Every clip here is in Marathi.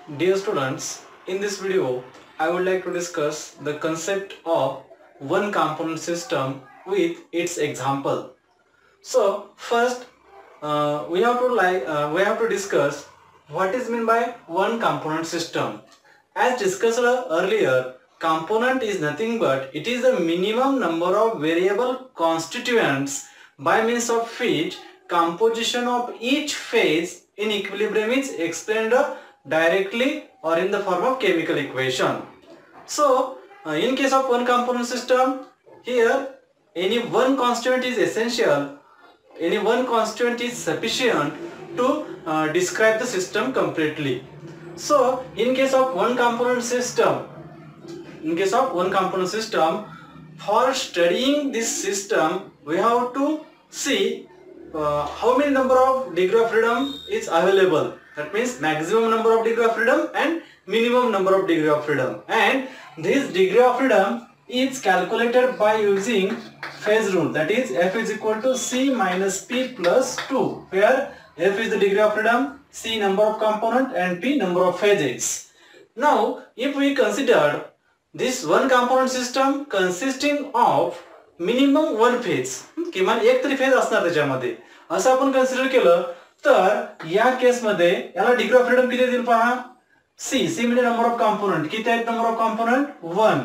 Dear students, in this video, I would like to discuss the concept of one component system with its example. So first, we have to discuss what is meant by one component system. As discussed earlier, component is nothing but it is the minimum number of variable constituents by means of which composition of each phase in equilibrium is explained directly or in the form of chemical equation. So in case of one component system, here any one constituent is essential, any one constituent is sufficient to describe the system completely. So in case of one component system, for studying this system we have to see how many number of degree of freedom is available. That means maximum number of degree of freedom and minimum number of degree of freedom, and this degree of freedom is calculated by using phase rule, that is F is equal to C minus P plus 2, where F is the degree of freedom, C number of component and P number of phases. Now if we consider this one component system consisting of minimum one phase, किमान एक तरी फेज असणार त्याच्यामध्ये, असं आपण कन्सिडर केलं तर या केस मध्ये याला डिग्री ऑफ फ्रीडम किती देईल पहा, सी म्हणजे नंबर ऑफ कंपोनेंट. किती आहेत नंबर ऑफ कंपोनेंट? 1.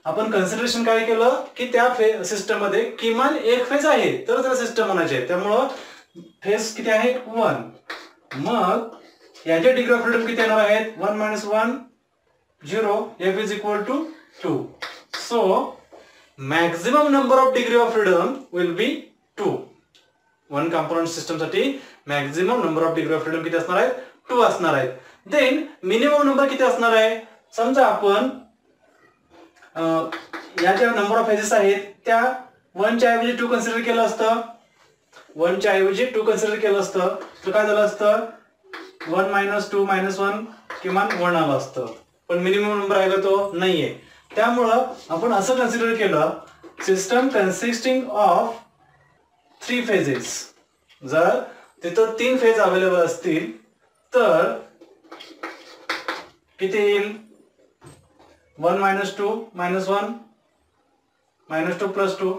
आपण कन्सिडरेशन काय केलं की त्या सिस्टम मध्ये किमान एक फेज आहे तर त्याला सिस्टम म्हणायचे, त्यामुळे फेज किती आहे 1. मग याचे डिग्री ऑफ फ्रीडम किती येणार आहेत? 1 - 1 0. F is equal to 2. So maximum number of degree of freedom will be 2. One component system साठी maximum number of degree of freedom किती असणार आहे? 2 असणार आहे. Then minimum number किती असणार आहे? समजा आपण या ज्या नंबर ऑफ फेजेस आहेत त्या 1 च्या ऐवजी 2 कन्सिडर केलं असतं, 1 च्या ऐवजी 2 कन्सिडर केलं असतं तर काय झालं असतं? 1 - 2 - 1 किमान 1 आलं असतं, पण मिनिमम नंबर आहे का तो? नाहीये. त्यामुळं आपण असं कन्सिडर केलं सिस्टम कन्सिस्टिंग ऑफ 3 फेजेस. जर तिथं 3 फेज अवेलेबल असतील तर किती येईल? 1 - 2 - 1 -2 + 2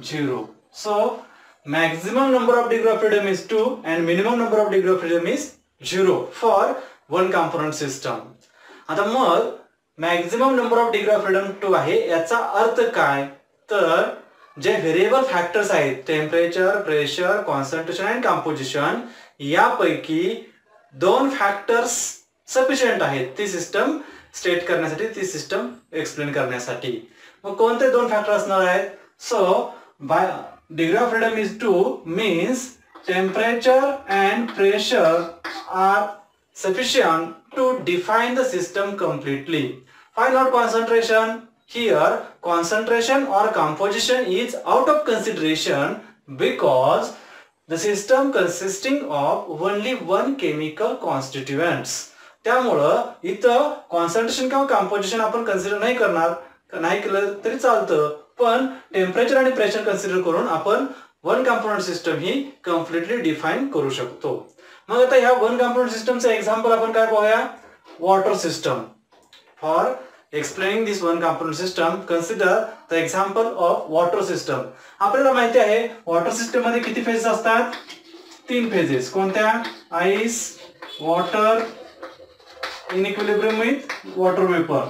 0. So maximum number of degree of freedom is 2 and minimum number of degree of freedom is 0 for one component system. आता मग maximum number of degree of freedom 2 आहे, याचा अर्थ काय? तर जे व्हेरिएबल फॅक्टर्स आहेत temperature, pressure, concentration and composition, यापैकी 2 फॅक्टर्स सफिशियंट आहेत ती सिस्टम स्टेट करण्यासाठी, ती सिस्टम एक्सप्लेन करण्यासाठी. मग कोणते 2 फॅक्टर असणार आहेत? So by degree of freedom is 2 means temperature and pressure are sufficient to define the system completely. Find out concentration. Here concentration or composition is out of consideration because the system consisting of only one chemical constituents. त्यामुळं इथं कॉन्सन्ट्रेशन किंवा कंपोजिशन आपण कन्सिडर नाही करणार, नाही केलं तरी चालतं, पण टेम्परेचर आणि प्रेशर कन्सिडर करून आपण वन कंपोनेंट सिस्टम ही कम्प्लिटली डिफाइन करू शकतो. मग आता ह्या वन कंपोनेंट सिस्टमचं एक्झाम्पल आपण काय पाहूया? Water system. For explaining this one component system consider the example of water system. आपल्याला माहिती आहे वॉटर सिस्टम मध्ये किती फेजेस असतात? 3 फेजेस. कोणत्या? Ice, water in equilibrium with water vapour.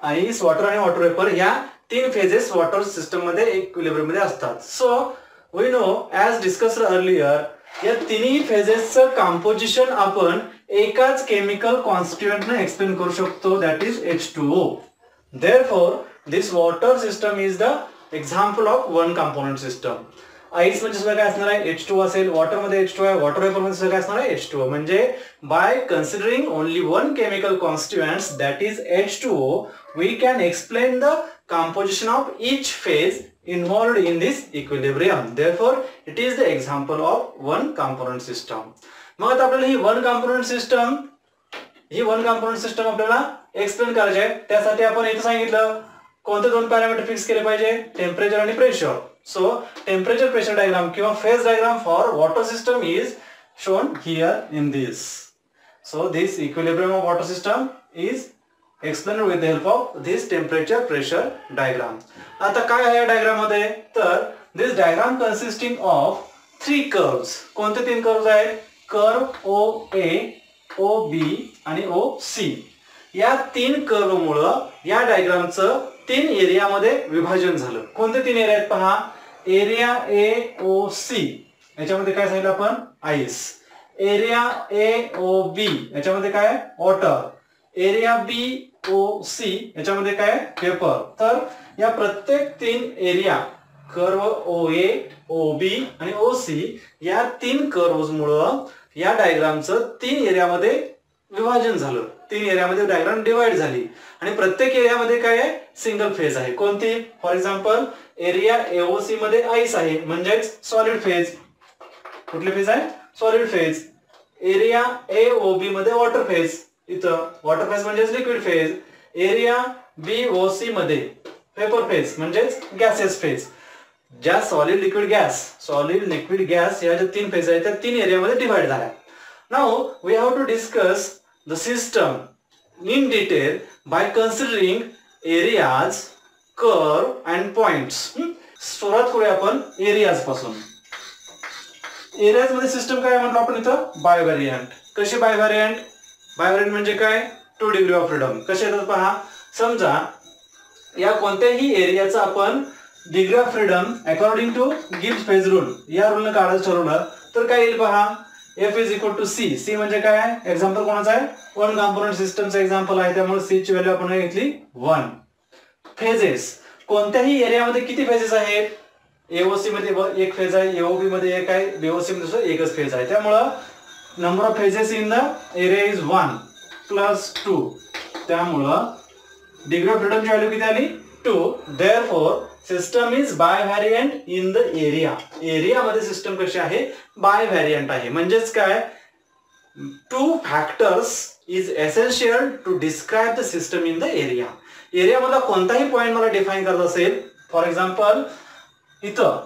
Ice, water आणि वॉटर वेपर ह्या 3 फेजेस वॉटर सिस्टम मध्ये इक्विलिब्रियम मध्ये असतात. So we know as discussed earlier या तिन्ही फेजेसचं कंपोजिशन आपण एकाच केमिकल कॉन्स्टिट्यूएंटने एक्सप्लेन करू शकतो, that is H2O. Therefore this water system is the example of one component system. Ice मध्ये सुद्धा काय असणार आहे? H2O असेल. वॉटर मध्ये H2O आहे. वॉटर वेपर मध्ये सुद्धा काय असणार आहे? H2O. म्हणजे by considering only one chemical constituents that is H2O we can explain the composition of each phase involved in this equilibrium. Therefore it is the example of one component system. मग आता आपल्याला ही वन कंपोनेंट सिस्टम आपल्याला एक्सप्लेन करायची आहे. त्यासाठी आपण इथे सांगितलं कोणते 2 पॅरामीटर फिक्स केले पाहिजे? टेम्परेचर आणि pressure. So temperature pressure diagram किंवा phase diagram for water system is shown here in this. So this equilibrium of water system is explained with the help of this temperature pressure diagram. आता काय आहे डायग्राम मध्ये, तर this diagram consisting of three curves. कोणते तीन कर्व्स आहेत, कर्व OA, OB आणि OC. या तीन कर्व मुळे या डायग्रामचं तीन एरिया मध्ये विभाजन झालं. कोणते तीन एरिया आहेत पहा, एरिया AOC याच्यामध्ये काय सांगितलं आपण, आईस. एरिया AOB याच्यामध्ये काय, वॉटर. एरिया BOC याच्यामध्ये काय, पेपर. तर या प्रत्येक तीन एरिया, कर्व OA, OB आणि OC या तीन कर्व्स मुळे या डायग्रामचं तीन एरियामध्ये विभाजन झालं. तीन एरियामध्ये डायग्राम डिवाइड झाली आणि प्रत्येक एरियामध्ये काय आहे, सिंगल फेज आहे. कोणती, फॉर एक्झाम्पल एरिया AOC मध्ये आईस आहे म्हणजेच सॉलिड फेज. कुठली फेज आहे, सॉलिड फेज. एरिया AOB मध्ये वॉटर फेज, इथं वॉटर फेज म्हणजेच लिक्विड फेज. एरिया BOC मध्ये पेपर फेज म्हणजेच गॅसेस फेज. ज्या सॉलिड लिक्विड गॅस या ज्या तीन फेज आहेत त्या तीन एरियामध्ये डिवाइड झाल्या. Now we have to discuss the system in detail by considering areas, curve and points. सुरुवात करूया आपण एरियाज पासून. एरियाज मध्ये सिस्टम काय म्हटलं आपण इथं, बायव्हॅरियंट. कशी बायव्हॅरियंट, बायव्हॅरियंट म्हणजे काय, 2 डिग्री ऑफ फ्रीडम. कसे येतात पहा, समजा या कोणत्याही एरियाचा आपण degree of freedom according to Gibbs phase rule या रूलने काढायचं ठरवलं तर काय येईल पहा, F is equal to C. C म्हणजे काय, एक्झाम्पल कोणाचं आहे, वन कंपोनंट सिस्टमचं एक्झाम्पल आहे त्यामुळे C ची व्हॅल्यू आपण घेतली 1. फेजेस, कोणत्याही एरियामध्ये किती फेजेस आहेत, AOC मध्ये एक फेज आहे, AOB मध्ये एक आहे, BOC मध्ये दुसरं एकच फेज आहे. त्यामुळं number of phases in the area is 1 plus 2. त्यामुळं डिग्री ऑफ फ्रीडमची व्हॅल्यू किती आली, 2. Therefore system is bivariant in the area. Area मध्ये सिस्टम कशी आहे, बायव्हॅरियंट आहे. म्हणजेच काय, 2 factors is essential to describe the system in the area. Area मधला कोणताही पॉइंट मला डिफाइन करायचा असेल, फॉर एक्झाम्पल इथं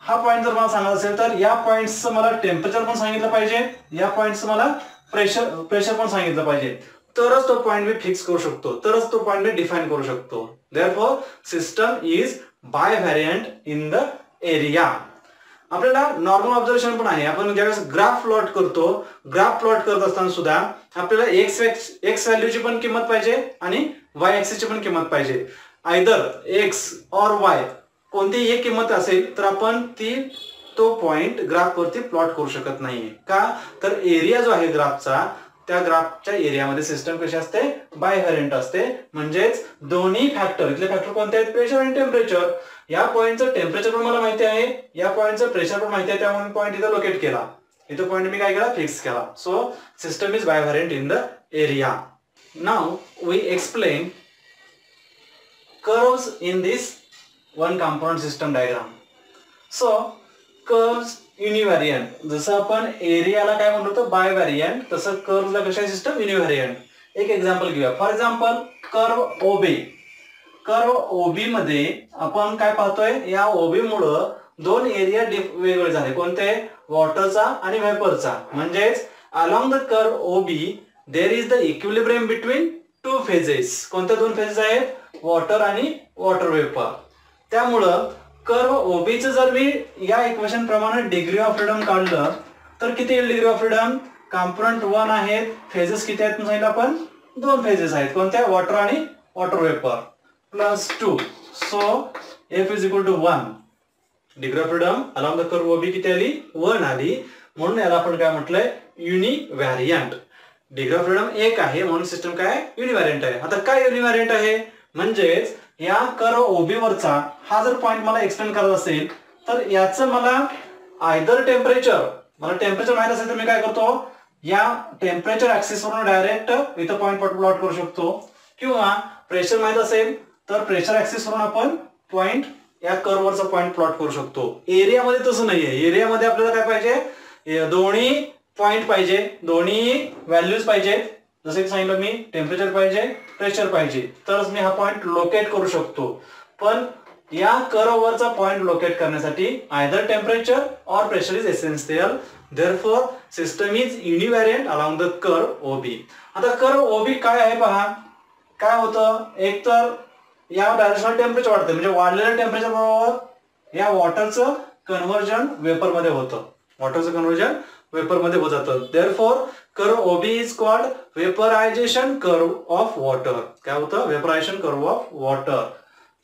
हा पॉइंट जर मला सांगायचा असेल तर या पॉइंटचं मला टेम्परेचर पण सांगितलं पाहिजे, या पॉइंटचं मला प्रेशर पण सांगितलं पाहिजे, तरच तो पॉइंट मी फिक्स करू शकतो, तरच तो पॉइंट मी डिफाइन करू शकतो. Therefore system is bivariant in the area. आपल्याला नॉर्मल ऑब्झर्वेशन पण आहे. आपण ज्यावेळेस ग्राफ प्लॉट करतो, ग्राफ प्लॉट करत असताना सुद्धा आपल्याला एक्स व्हॅल्यूची पण किंमत पाहिजे आणि वाय ऍक्सिसची पण किंमत पाहिजे. आयदर एक्स और वाय कोणतीही एक किंमत असेल तर आपण तो पॉइंट ग्राफ वरती प्लॉट करू शकत नाहीये. का, तर एरिया जो आहे ग्राफचा, त्या ग्राफच्या एरियामध्ये सिस्टम कशी असते, बायव्हॅरियंट असते. म्हणजेच दोन्ही फॅक्टर, इथले फॅक्टर कोणते आहेत, प्रेशर आणि टेम्परेचर. या पॉइंटचं टेम्परेचर पण मला माहिती आहे, या पॉइंटचं प्रेशर पण माहिती आहे, त्यामुळे पॉइंट इथं लोकेट केला, इथं पॉइंट मी काय केला, फिक्स केला. So system is bivariant in the area. Now we explain curves in this one component system diagram. So curves univariant, जसं आपण एरियाला काय म्हणतो तर बायव्हॅरियंट, तसं कर्व्हला कशा सिस्टम युनिव्हॅरियंट. एक एक्झाम्पल घेऊया. For example curve OB. Curve OB मध्ये आपण काय पाहतोय, या OB मुळे दोन एरिया वेगळे झाले. कोणते, वॉटरचा आणि व्हेपरचा. म्हणजेच along the curve OB there is the equilibrium between 2 phases. कोणत्या 2 फेजेस आहेत, वॉटर आणि वॉटर वेपर. त्यामुळं कर्व OBचं जर मी या इक्वेशन प्रमाणे डिग्री ऑफ फ्रीडम काढलं तर किती येईल डिग्री ऑफ फ्रीडम, कंपोनंट 1 आहेत, फेजेस किती आहेत सांगितलं आपण, 2 फेजेस आहेत. कोणत्या, वॉटर आणि water vapour, plus 2. So F is equal to 1. Degree of freedom along the curve OB किती आली, 1 आली. म्हणून याला आपण काय म्हटलंय, युनिव्हॅरियंट. डिग्री ऑफ फ्रीडम 1 आहे म्हणून सिस्टम काय, युनिव्हॅरियंट आहे. आता काय युनिव्हॅरियंट आहे, म्हणजेच या कर्व OB वरचा हा जर पॉइंट मला एक्सप्लेन करायचा असेल तर याचं मला आयदर टेम्परेचर, मला टेम्परेचर माहित असेल तर मी काय करतो, या टेम्परेचर ऍक्सिस वरून डायरेक्ट इथं पॉइंट प्लॉट करू शकतो, किंवा प्रेशर माहित असेल तर प्रेशर ऍक्सिस वरून आपण पॉइंट या कर्व वरचा पॉइंट प्लॉट करू शकतो. एरियामध्ये तसं नाहीये. एरियामध्ये आपल्याला काय पाहिजे, दोन्ही पॉइंट पाहिजे, दोन्ही व्हॅल्यूज पाहिजेत. जसे की सांगितलं मी, टेम्परेचर पाहिजे, प्रेशर पाहिजे, तरच मी हा पॉइंट लोकेट करू शकतो. पण या कर्व वरचा पॉइंट लोकेट करण्यासाठी either temperature or pressure is essential. Therefore system is univariant along the curve OB. आता कर्व OB काय आहे पहा. काय होतं, एक तर या डायरेक्शनल टेम्परेचर वाढतं, म्हणजे वाढलेल्या टेम्परेचर बरोबर या वॉटरचं कन्व्हर्जन वेपर मध्ये होतं. वॉटरचं कन्व्हर्जन वेपर मध्ये होत जातं. Therefore curve OB is called vaporisation curve of water. काय होतं, vaporisation curve of water.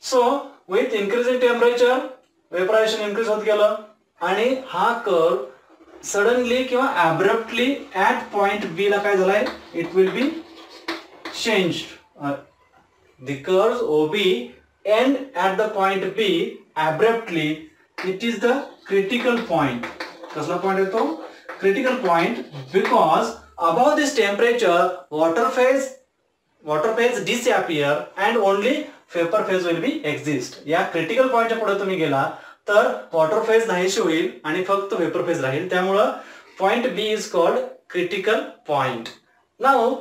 So with increasing temperature vaporisation increase होत गेलं आणि हा कर्व सडनली किंवा ॲब्रप्टली ऍट पॉइंट बी ला काय झालाय, it will be changed. The curve OB end at the point B abruptly. It is the critical point. कसला पॉइंट येतो, critical point, because above this temperature water phase disappear and only vapor phase will be exist. या क्रिटिकल पॉइंटच्या पुढे तुम्ही गेला तर वॉटर फेज नाहीशी होईल आणि फक्त वेपर फेज राहील. त्यामुळे point B is called critical point. Now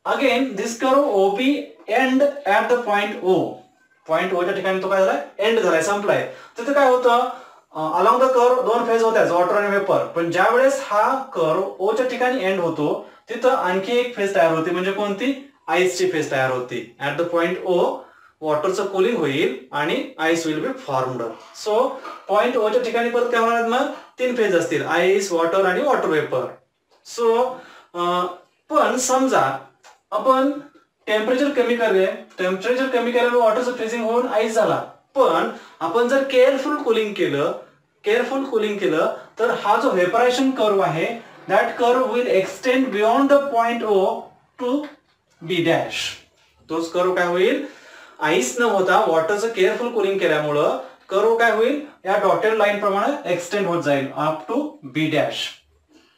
again this curve OB end at the point O. Point O च्या ठिकाणी तो काय झालाय, एंड झालाय, संपलाय. तिथे काय होतं, अलॉंग द कर्व दोन फेज होत्याच, वॉटर आणि वेपर. पण ज्या वेळेस हा कर्व O च्या ठिकाणी एंड होतो तिथं आणखी एक फेज तयार होते, म्हणजे कोणती, आईसची फेज तयार होती. ऍट द पॉइंट O वॉटरचं कूलिंग होईल आणि ice will be formed. So point O च्या ठिकाणी परत काय होणार, मग तीन फेज असतील, आईस, वॉटर आणि वॉटर वेपर. सो पण समजा आपण टेम्परेचर कमी केल्यावर वॉटरचं फ्रीजिंग होऊन आईस झाला. पण आपण जर केअरफुल कुलिंग केलं तर हा जो व्हेपरायझेशन कर्व आहे that curve will extend beyond the point O to B dash. तोच कर्व काय होईल, आईस न होता वॉटरचं केअरफुल कुलिंग केल्यामुळं कर्व काय होईल, या डॉटेड लाईन प्रमाणे एक्सटेंड होत जाईल अप टू B डॅश.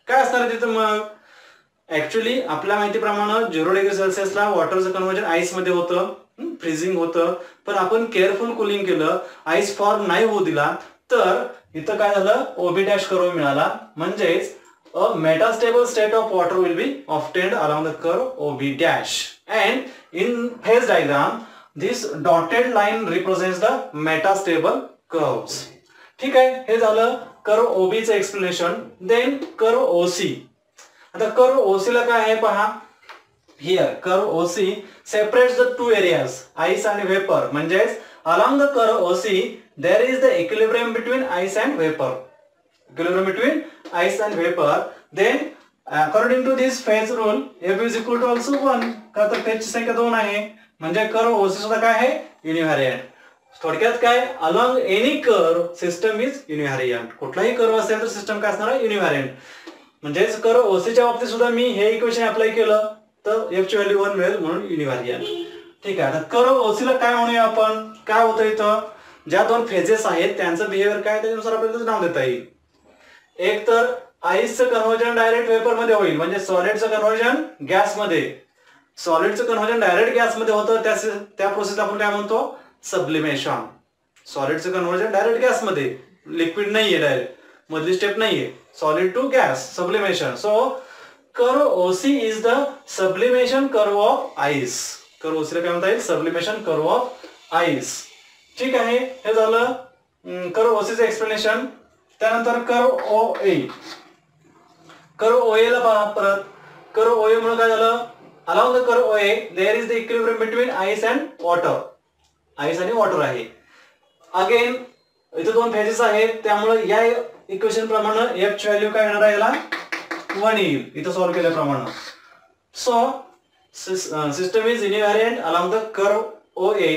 काय असणार तिथं मग, ऍक्च्युअली आपल्या माहितीप्रमाणे 0 डिग्री सेल्सिअसला वॉटरचं कन्व्हर्जन आईस मध्ये होतं, फ्रीजिंग होतं. पण आपण केअरफुल कुलिंग केलं, आईस फॉर्म नाही होऊ दिला, तर इथं काय झालं, OB डॅश कर्व मिळाला. म्हणजेच a metastable state of water will be obtained along the curve OB dash. And in phase diagram this dotted line represents the metastable curves. ठीक आहे, हे झालं कर्व OB चं एक्सप्लेनेशन. Then curve OC. आता कर्व OC ला काय आहे पहा, here curve OC separates the two areas, ice and vapor. म्हणजेच along the curve OC there is the equilibrium between ice and vapor. Then according to this phase rule F is equal to also 1. का तर फेजची संख्या 2 आहे, म्हणजे कर्व OC सुद्धा काय आहे, युनिव्हेरियंट. थोडक्यात काय, along any curve system is युनिव्हेरियंट. कुठलाही कर्व असेल तर सिस्टम काय असणार आहे, युनिव्हेरियंट. म्हणजेच कर्व OC च्या बाबतीत सुद्धा मी हे इक्वेशन अप्लाय केलं तर F ची व्हॅल्यू 1 मिळेल, म्हणून युनिव्हेरियंट. ठीक आहे, आता कर्व OC ला काय म्हणूया आपण, काय होतं इथं, ज्या दोन फेजेस आहेत त्यांचं बिहेवियर काय त्यानुसार आपल्याला नाव देता येईल. एक तर आईसचं कन्व्हर्जन डायरेक्ट वेपर मध्ये होईल, म्हणजे सॉलिडचं कन्व्हर्जन गॅसमध्ये. सॉलिडचं कन्व्हर्जन डायरेक्ट गॅसमध्ये होतं, त्या प्रोसेसला आपण काय म्हणतो, सब्लिमेशन. सॉलिडचं कन्व्हर्जन डायरेक्ट गॅसमध्ये, लिक्विड नाहीये, डायरेक्ट मधली स्टेप नाहीये, solid to gas, sublimation. So curve OC is the sublimation curve of ice. Curve OC ला काय म्हणता येईल, सब्लिमेशन कर्व ऑफ आईस. ठीक आहे, हे झालं कर्व OC चं एक्सप्लेनेशन. त्यानंतर कर्व OA. कर्व OA ला पहा परत. कर्व OA मुळे काय झालं, along the curve OA there is the equilibrium between ice and water. Ice आणि वॉटर आहे. अगेन इथे दोन फेजेस आहेत, त्यामुळे या इक्वेशन प्रमाणे F ची व्हॅल्यू काय येणार आहे, याला 1 येईल इथं सॉल्व्ह केल्याप्रमाणे. So system is univariant along the curve OA.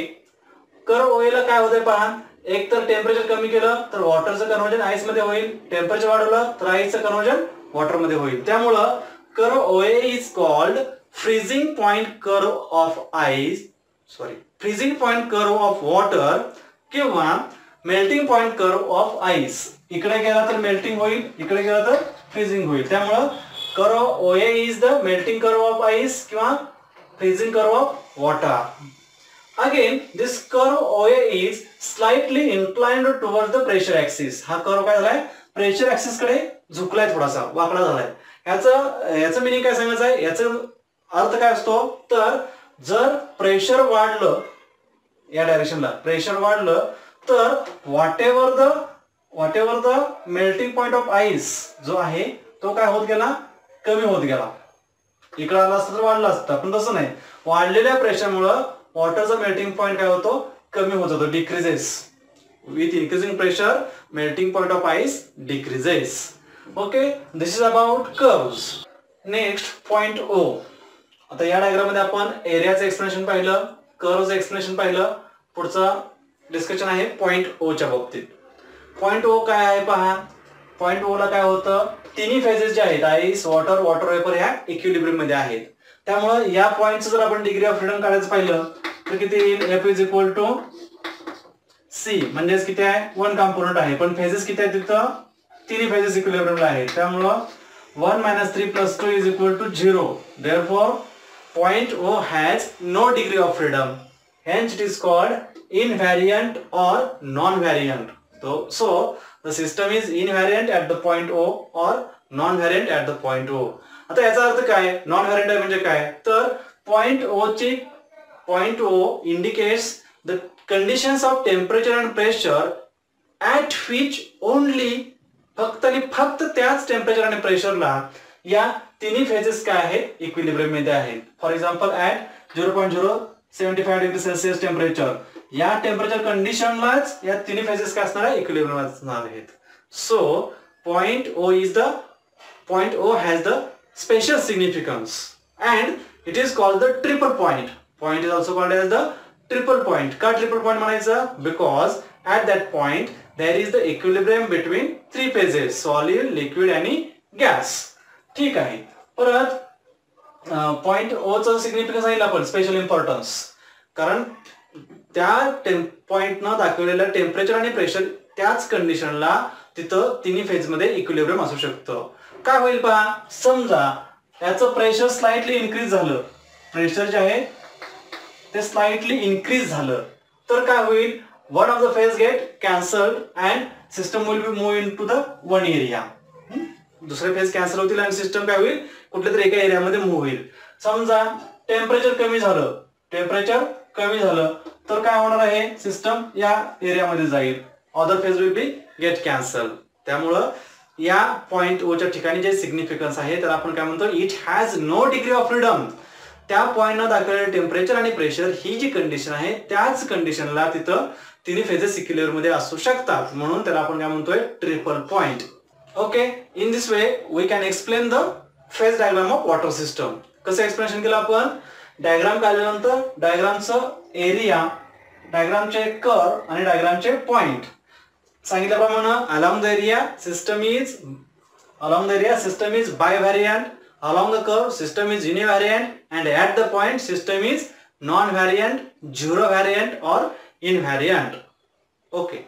Curve OA ला काय होतंय पहा, एक तर टेम्परेचर कमी केलं तर वॉटरचं कन्व्हर्जन आईस मध्ये होईल, टेम्परेचर वाढवलं तर आईसचं कन्व्हर्जन वॉटर मध्ये होईल. त्यामुळं curve OA is called freezing point curve of ice, freezing point curve of water किंवा melting point curve of ice. इकडे गेला तर मेल्टिंग होईल, इकडे गेला तर फ्रीजिंग होईल. त्यामुळं curve OA is the melting curve of ice किंवा freezing curve of water. Again this curve OA is slightly inclined towards the pressure axis. हा कर्व काय झालाय, प्रेशर ऍक्सिस कडे झुकलाय, थोडासा वाकडा झालाय. याचं मिनिंग काय सांगायचं आहे, याचा अर्थ काय असतो, तर जर प्रेशर वाढलं, या डायरेक्शनला प्रेशर वाढलं तर whatever the melting point of ice जो आहे तो काय होत गेला, कमी होत गेला. इकडे आला असता तर वाढला असता, पण तसं नाही. वाढलेल्या प्रेशरमुळे वॉटरचा मेल्टिंग पॉइंट काय होतो, कमी होत जातो, decreases. With increasing pressure, melting point of ice decreases. Okay, this is about curves. Next, point O. आता या डायग्राम मध्ये आपण एरियाचं एक्सप्लेनेशन पाहिलं, कर्वचं एक्सप्लेनेशन पाहिलं. पुढचा डिस्कशन आहे पॉइंट O च्या बाबतीत. पॉइंट O काय आहे पहा. पॉइंट O ला काय होतं, तिन्ही फेजेस जे आहेत, आईस, वॉटर वेपर, ह्या इक्विलिब्रियम मध्ये आहेत. त्यामुळे या पॉइंटचं जर आपण डिग्री ऑफ फ्रीडम काढायचं पाहिलं तर किती येईल, F is equal to C, म्हणजेच किती आहे, 1 कॉम्पोनंट आहे, पण फेजेस किती आहेत तिथं, तिन्ही फेजेस इक्विलिब्रियमला आहेत. त्यामुळं 1 - 3 + 2 is equal to 0. Therefore, point O has no degree of freedom. Hence, it is called invariant or non-variant. So, the system is invariant at the point O or non-variant at the point O. आता याचा अर्थ काय, non-variant म्हणजे काय, तर point O indicates the conditions of temperature and pressure at which only फक्त आणि फक्त त्याच टेम्परेचर आणि प्रेशरला या तिन्ही फेजेस काय आहेत, इक्विलिब्रियम मध्ये आहेत. For example at 0.075 degree Celsius temperature, या टेम्परेचर कंडिशनलाच या तिन्ही फेजेस काय असणार आहे, इक्विलिब्रियम असणार आहेत. So point O has the special significance and it is called the triple point. Point is also called as the triple point. का triple point म्हणायचं, because at that point there is the equilibrium between three phases, solid, liquid आणि gas. ठीक आहे. परत पॉइंट O चं सिग्निफिकन्स आहे आपण स्पेशल इम्पॉर्टन्स, कारण त्या पॉइंटनं दाखवलेलं टेम्परेचर आणि प्रेशर त्याच कंडिशनला तिथं तिन्ही फेज मध्ये इक्विलिब्रियम असू शकतं. काय होईल पहा, समजा याचं प्रेशर स्लाइटली इन्क्रीज झालं, प्रेशर जे आहे ते स्लाइटली इन्क्रीज झालं, तर काय होईल, one of the phase get cancelled and system will be move into the one area. दुसरे फेज कॅन्सल होतील आणि सिस्टम काय होईल, कुठल्या तरी एका एरियामध्ये मूव्ह होईल. समजा टेम्परेचर कमी झालं तर काय होणार आहे, सिस्टम या एरियामध्ये जाईल, other phase will be get cancel. त्यामुळं या पॉइंट O च्या ठिकाणी जे सिग्निफिकन्स आहे त्याला आपण काय म्हणतो, it has no degree of freedom. त्या पॉइंटनं दाखवलेले टेम्परेचर आणि प्रेशर ही जी कंडिशन आहे त्याच कंडिशनला तिथं तिन्ही फेजेस इक्विलिब्रियम मध्ये असू शकतात, म्हणून त्याला आपण काय म्हणतोय, triple point. Okay, in this way we can explain the phase diagram of water system. कसं एक्सप्लेनेशन केलं आपण, डायग्राम काढल्यानंतर डायग्रामचं एरिया, डायग्रामचे कर्व आणि डायग्रामचे पॉइंट सांगितल्याप्रमाणे along the area system is bivariant, along the curve system is univariant, and at the point system is non-variant, zero variant or invariant. Okay.